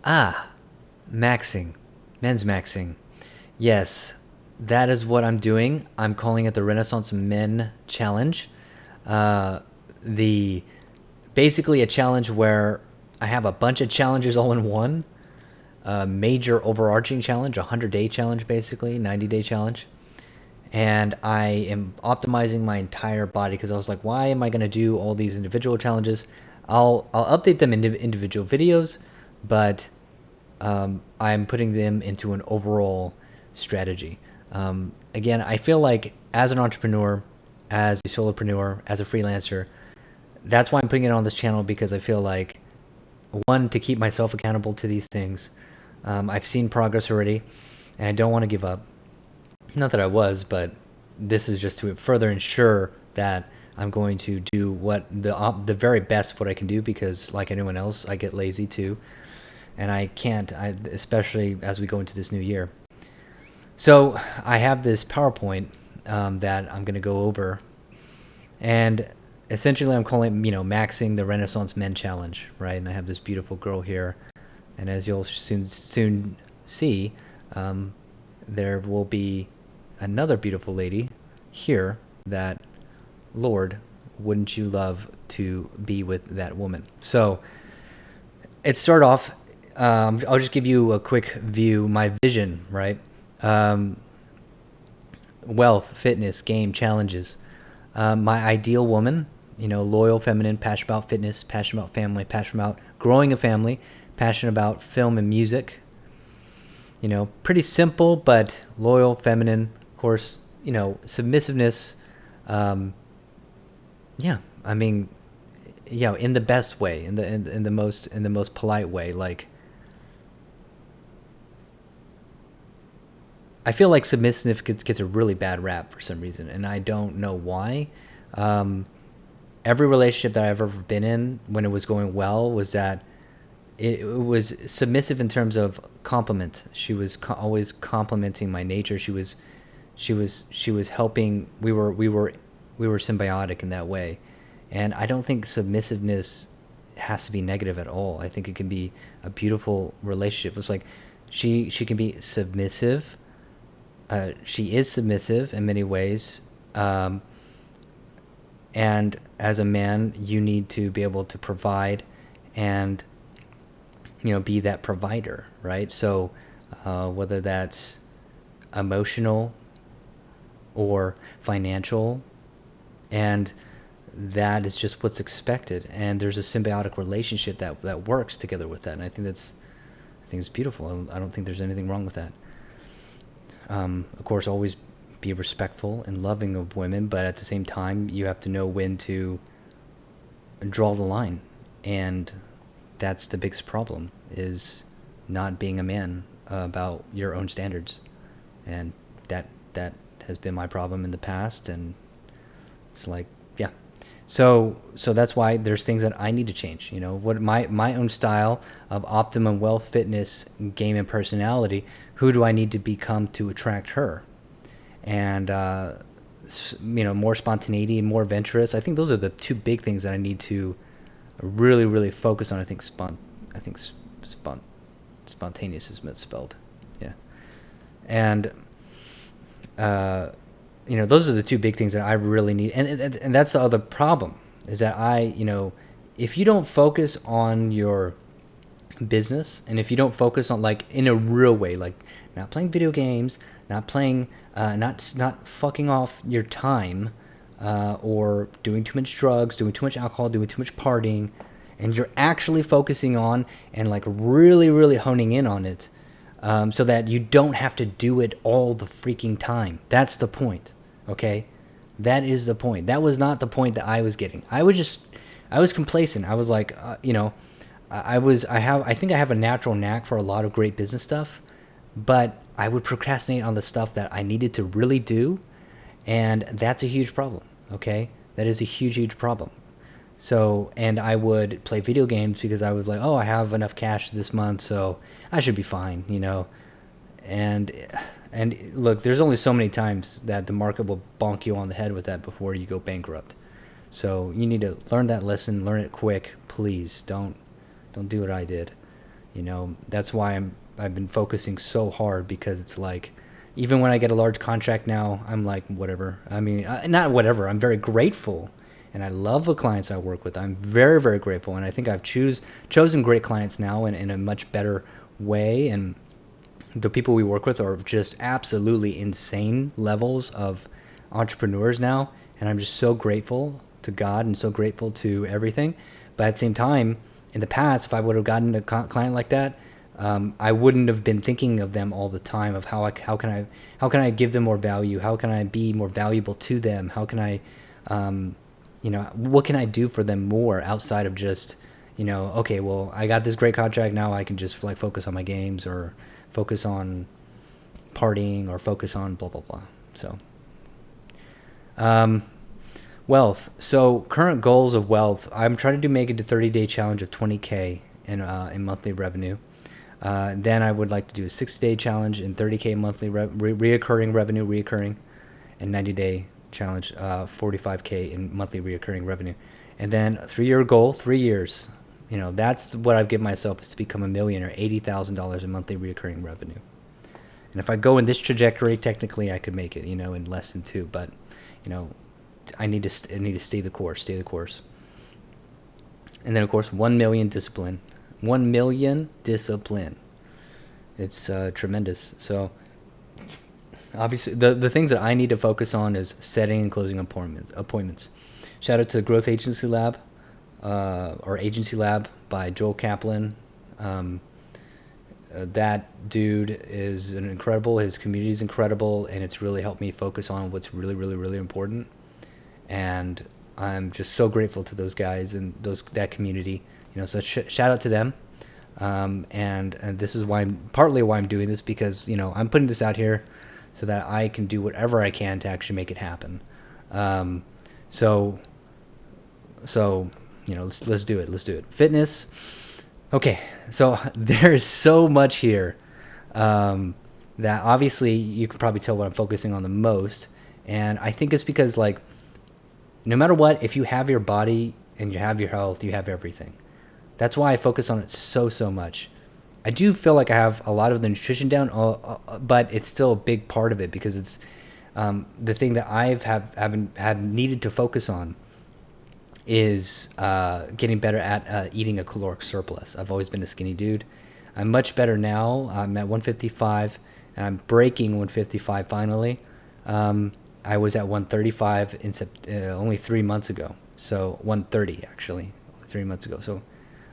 Ah, maxing. Men's maxing. Yes, that is what I'm doing. I'm calling it the Renaissance Men Challenge. Uh, the basically a challenge where I have a bunch of challenges all in one. A major overarching challenge, a 100-day challenge, basically 90-day challenge. And I am optimizing my entire body because I was like, why am I going to do all these individual challenges? I'll update them into individual videos, but I'm putting them into an overall strategy. Again, I feel like as an entrepreneur, as a solopreneur, as a freelancer, that's why I'm putting it on this channel, because I feel like, one, to keep myself accountable to these things. I've seen progress already, and I don't want to give up. Not that I was, but this is just to further ensure that I'm going to do what the very best of what I can do, because like anyone else, I get lazy too, and I can't, especially as we go into this new year. So I have this PowerPoint that I'm going to go over, and essentially I'm calling, maxing the Renaissance Men Challenge, right? And I have this beautiful girl here, and as you'll soon see, there will be another beautiful lady here that, Lord, wouldn't you love to be with that woman? So it start off. I'll just give you a quick view, my vision, right? Um, Wealth, fitness, game, challenges. My ideal woman, loyal, feminine, passionate about fitness, passionate about family, passionate about growing a family, passionate about film and music. Pretty simple, but loyal, feminine, of course, submissiveness. Um, yeah, I mean, in the best way, in the most polite way. Like, I feel like submissive gets a really bad rap for some reason, and I don't know why. Um, every relationship that I've ever been in, when it was going well, was that it was submissive in terms of compliment. She was always complimenting my nature. She was helping. We were symbiotic in that way, and I don't think submissiveness has to be negative at all. I think it can be a beautiful relationship. It's like she can be submissive. She is submissive in many ways, and as a man, you need to be able to provide, and be that provider, right? So whether that's emotional or financial, and that is just what's expected, and there's a symbiotic relationship that works together with that, and I think it's beautiful. I don't think there's anything wrong with that. Of course, always be respectful and loving of women, but at the same time, you have to know when to draw the line, and that's the biggest problem, is not being a man about your own standards, and that has been my problem in the past, and it's like, yeah. So that's why there's things that I need to change. What my own style of optimum wealth, fitness, game, and personality. Who do I need to become to attract her? And more spontaneity, more adventurous. I think those are the two big things that I need to really, really focus on. I think spontaneous is misspelled. Yeah, and those are the two big things that I really need. And that's the other problem, is that if you don't focus on your business, and if you don't focus on, like, in a real way, like not playing video games, not playing, not fucking off your time, or doing too much drugs, doing too much alcohol, doing too much partying, and you're actually focusing on, and like really, really honing in on it, so that you don't have to do it all the freaking time. That's the point, okay? That is the point. That was not the point that I was getting. I was complacent. I was like, I think I have a natural knack for a lot of great business stuff, but I would procrastinate on the stuff that I needed to really do, and that's a huge problem, okay? That is a huge, huge problem. So, and I would play video games because I was like, oh, I have enough cash this month, so I should be fine, And look, there's only so many times that the market will bonk you on the head with that before you go bankrupt. So you need to learn that lesson, learn it quick, please. Don't do what I did. That's why I've been focusing so hard, because it's like, even when I get a large contract now, I'm like, whatever. I mean, not whatever. I'm very grateful, and I love the clients I work with. I'm very, very grateful, and I think I've chosen great clients now in a much better way. And the people we work with are just absolutely insane levels of entrepreneurs now, and I'm just so grateful to God and so grateful to everything. But at the same time, in the past, if I would have gotten a client like that, I wouldn't have been thinking of them all the time, of how can I give them more value, how can I be more valuable to them, how can I, what can I do for them more outside of just, okay, well, I got this great contract, now I can just like focus on my games, or focus on partying, or focus on blah blah blah. So wealth. So current goals of wealth, I'm trying to make it to 30-day challenge of 20K in monthly revenue. Then I would like to do a 60-day challenge in 30K monthly reoccurring revenue, and 90-day challenge, 45K in monthly reoccurring revenue. And then a 3-year goal, 3 years. That's what I've given myself, is to become a millionaire, $80,000 in monthly reoccurring revenue. And if I go in this trajectory, technically I could make it, in less than 2. But, I need to stay the course. And then of course, 1 million discipline. 1 million discipline. It's tremendous. So obviously the things that I need to focus on is setting and closing appointments. Shout out to Growth Agency Lab, or Agency Lab by Joel Kaplan. That dude is incredible. His community is incredible, and it's really helped me focus on what's really, really, really important. And I'm just so grateful to those guys and that community. So shout out to them. And this is partly why I'm doing this, because I'm putting this out here so that I can do whatever I can to actually make it happen. So let's do it. Fitness. Okay, so there's so much here that obviously you can probably tell what I'm focusing on the most. And I think it's because, like, no matter what, if you have your body and you have your health, you have everything. That's why I focus on it so much. I do feel like I have a lot of the nutrition down, but it's still a big part of it, because it's the thing that have needed to focus on is getting better at eating a caloric surplus. I've always been a skinny dude. I'm much better now. I'm at 155, and I'm breaking 155 finally. I was at 135 only 3 months ago. So 130 actually, 3 months ago. So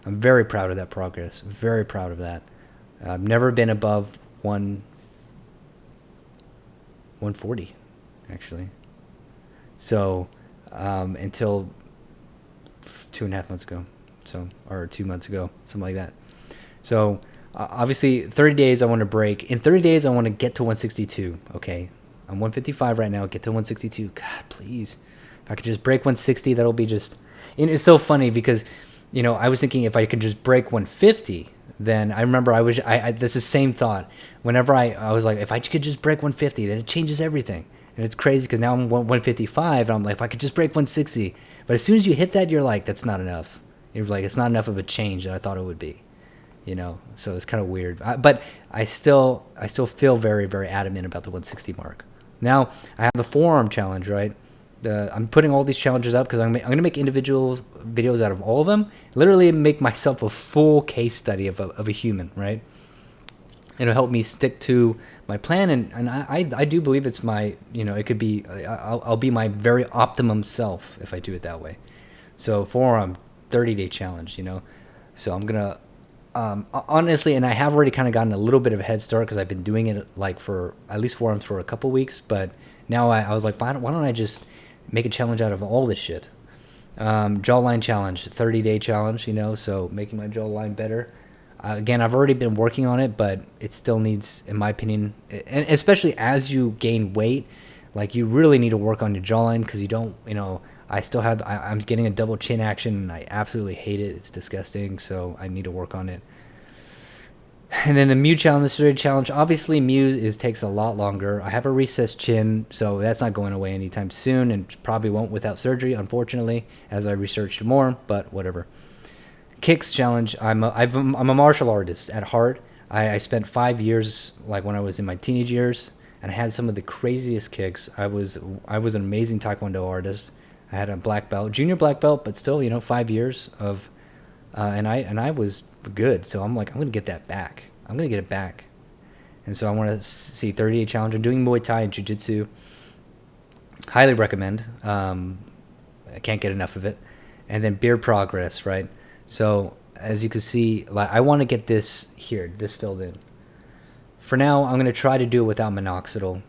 I'm very proud of that progress. Very proud of that. I've never been above 140 actually. So until 2.5 months ago, or 2 months ago, something like that. So obviously 30 days I want to break. In 30 days I want to get to 162. Okay, I'm 155 right now. Get to 162. God, please. If I could just break 160, that'll be just... And it's so funny because, I was thinking if I could just break 150, then I remember this is the same thought. Whenever I was like, if I could just break 150, then it changes everything. And it's crazy because now I'm 155, and I'm like, if I could just break 160. But as soon as you hit that, you're like, that's not enough. You're like, it's not enough of a change that I thought it would be. So it's kind of weird. But I still feel very, very adamant about the 160 mark. Now I have the forearm challenge, right? I'm putting all these challenges up because I'm going to make individual videos out of all of them. Literally make myself a full case study of a human, right? It'll help me stick to my plan, and I do believe it's my, it could be, I'll be my very optimum self if I do it that way. So forearm 30-day challenge, So I'm gonna honestly, and I have already kind of gotten a little bit of a head start because I've been doing it like for at least forearms for a couple weeks. But now I was like, why don't I just make a challenge out of all this shit? Jawline challenge, 30-day challenge, so making my jawline better. Again, I've already been working on it, but it still needs, in my opinion, and especially as you gain weight, like you really need to work on your jawline because you don't, I'm getting a double chin action and I absolutely hate it. It's disgusting. So I need to work on it. And then the Mew challenge, the surgery challenge, obviously Mew takes a lot longer. I have a recessed chin, so that's not going away anytime soon and probably won't without surgery, unfortunately, as I researched more, but whatever. Kicks challenge. I'm a martial artist at heart. I spent 5 years, like when I was in my teenage years, and I had some of the craziest kicks. I was an amazing Taekwondo artist. I had a black belt, junior black belt, but still, 5 years of, and I was good. So I'm like, I'm gonna get that back. I'm gonna get it back. And so I want to see 30-day challenge. I'm doing Muay Thai and Jiu Jitsu. Highly recommend. I can't get enough of it. And then beard progress, right? So as you can see, like I want to get this filled in. For now, I'm going to try to do it without minoxidil.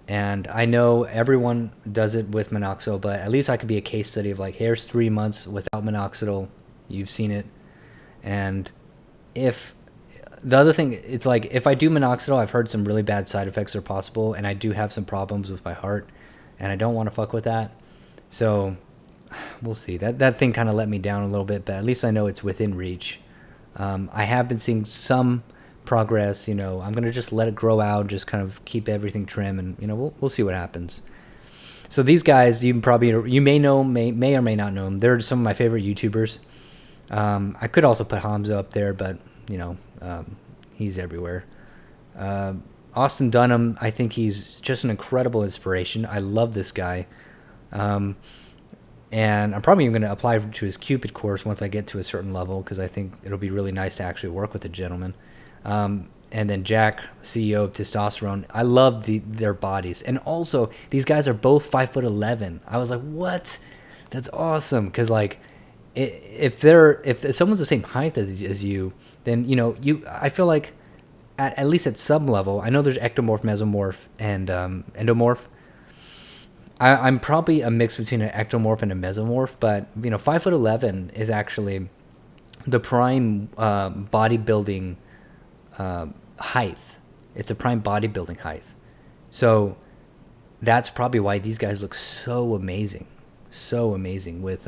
And I know everyone does it with minoxidil, but at least I could be a case study of like, here's 3 months without minoxidil. You've seen it. And if the other thing, it's like if I do minoxidil, I've heard some really bad side effects are possible, and I do have some problems with my heart, and I don't want to fuck with that. So we'll see. That thing kind of let me down a little bit, but at least I know it's within reach. I have been seeing some progress. I'm gonna just let it grow out, just kind of keep everything trim, and we'll see what happens. So these guys, you may know, may or may not know them. They're some of my favorite YouTubers. I could also put Hamza up there, but he's everywhere. Austin Dunham, I think he's just an incredible inspiration. I love this guy. And I'm probably even going to apply to his Cupid course once I get to a certain level, because I think it'll be really nice to actually work with a gentleman. And then Jack, CEO of Testerone. I love their bodies. And also, these guys are both 5'11". I was like, what? That's awesome. Because, like, if someone's the same height as you, then, I feel like at least at some level, I know there's ectomorph, mesomorph, and endomorph. I'm probably a mix between an ectomorph and a mesomorph, but 5'11" is actually the prime bodybuilding height. It's a prime bodybuilding height. So that's probably why these guys look so amazing with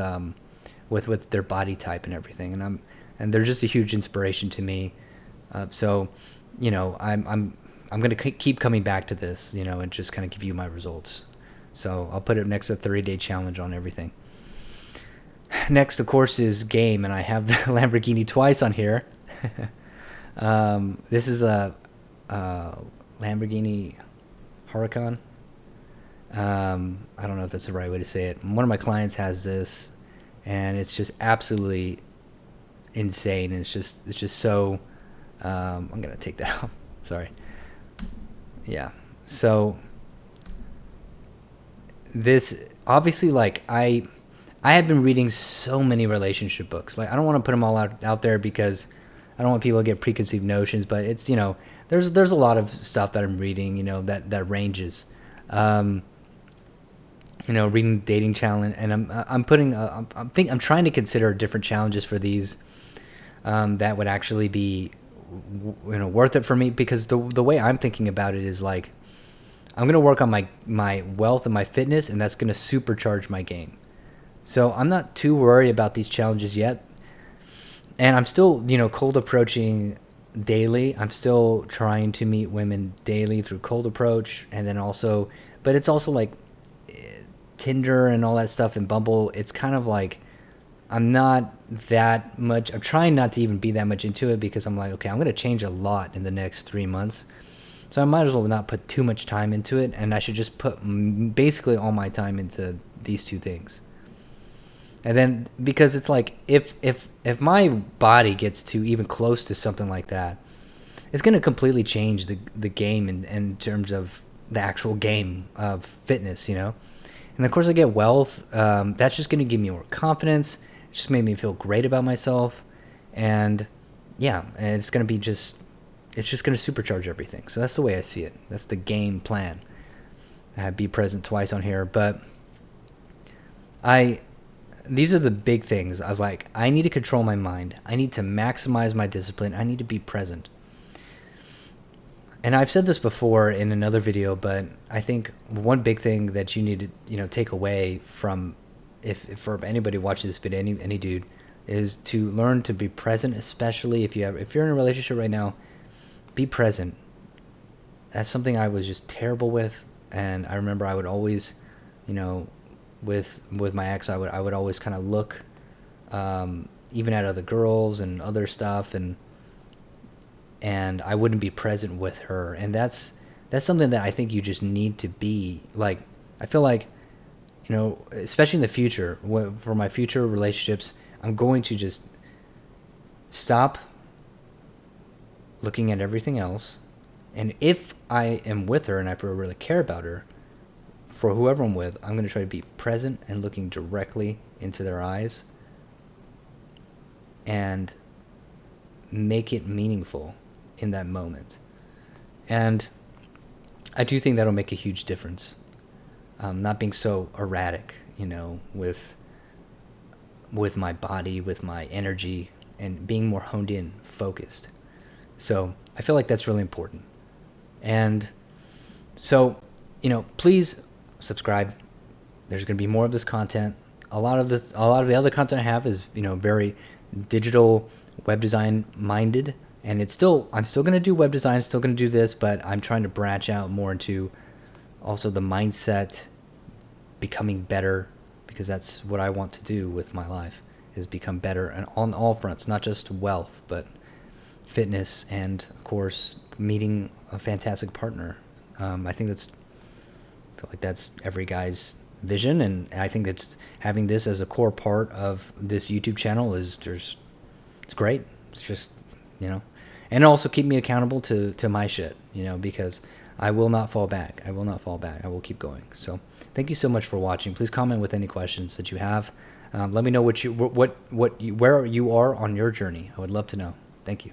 their body type and everything. And they're just a huge inspiration to me. So I'm gonna keep coming back to this, and just kind of give you my results. So I'll put it next to 30-day challenge on everything. Next, of course, is game, and I have the Lamborghini twice on here. This is a Lamborghini Huracan. I don't know if that's the right way to say it. One of my clients has this, and it's just absolutely insane. And it's just so. I'm gonna take that off. Sorry. Yeah. So this obviously, like I have been reading so many relationship books. Like I don't want to put them all out there because I don't want people to get preconceived notions. But it's there's a lot of stuff that I'm reading. That ranges. Reading dating challenge, and I'm trying to consider different challenges for these that would actually be worth it for me, because the way I'm thinking about it is like I'm gonna work on my wealth and my fitness, and that's gonna supercharge my game. So I'm not too worried about these challenges yet, and I'm still cold approaching daily. I'm still trying to meet women daily through cold approach, and then also, but it's also like Tinder and all that stuff and Bumble. It's kind of like I'm not that much. I'm trying not to even be that much into it, because I'm like, okay, I'm going to change a lot in the next 3 months. So I might as well not put too much time into it. And I should just put basically all my time into these two things. And then, because it's like, if my body gets to even close to something like that, it's going to completely change the game in terms of the actual game of fitness, And of course I get wealth. That's just going to give me more confidence. It just made me feel great about myself. And yeah, and it's going to be it's just going to supercharge everything. So that's the way I see it. That's the game plan. I have be present twice on here, but these are the big things. I was like, I need to control my mind. I need to maximize my discipline. I need to be present. And I've said this before in another video, but I think one big thing that you need to take away from, if for anybody watching this video, any dude, is to learn to be present, especially if you're in a relationship right now. Be present. That's something I was just terrible with, and I remember I would always, with my ex, I would always kind of look even at other girls and other stuff, and I wouldn't be present with her. And that's something that I think you just need to be like. I feel like, especially in the future, for my future relationships, I'm going to just stop looking at everything else. And if I am with her and I really care about her, for whoever I'm with, I'm going to try to be present and looking directly into their eyes and make it meaningful in that moment. And I do think that'll make a huge difference. Not being so erratic, with my body, with my energy, and being more honed in, focused. So I feel like that's really important. And so, please subscribe. There's going to be more of this content. A lot of the other content I have is, very digital web design minded. And I'm still going to do web design, still going to do this, but I'm trying to branch out more into also the mindset, becoming better, because that's what I want to do with my life, is become better, and on all fronts, not just wealth, but fitness, and of course meeting a fantastic partner. I feel like that's every guy's vision, and I think that's having this as a core part of this YouTube channel it's great. It's just, and also keep me accountable to my shit, because I will not fall back. I will keep going. So thank you so much for watching. Please comment with any questions that you have. Let me know where you are on your journey. I would love to know. Thank you.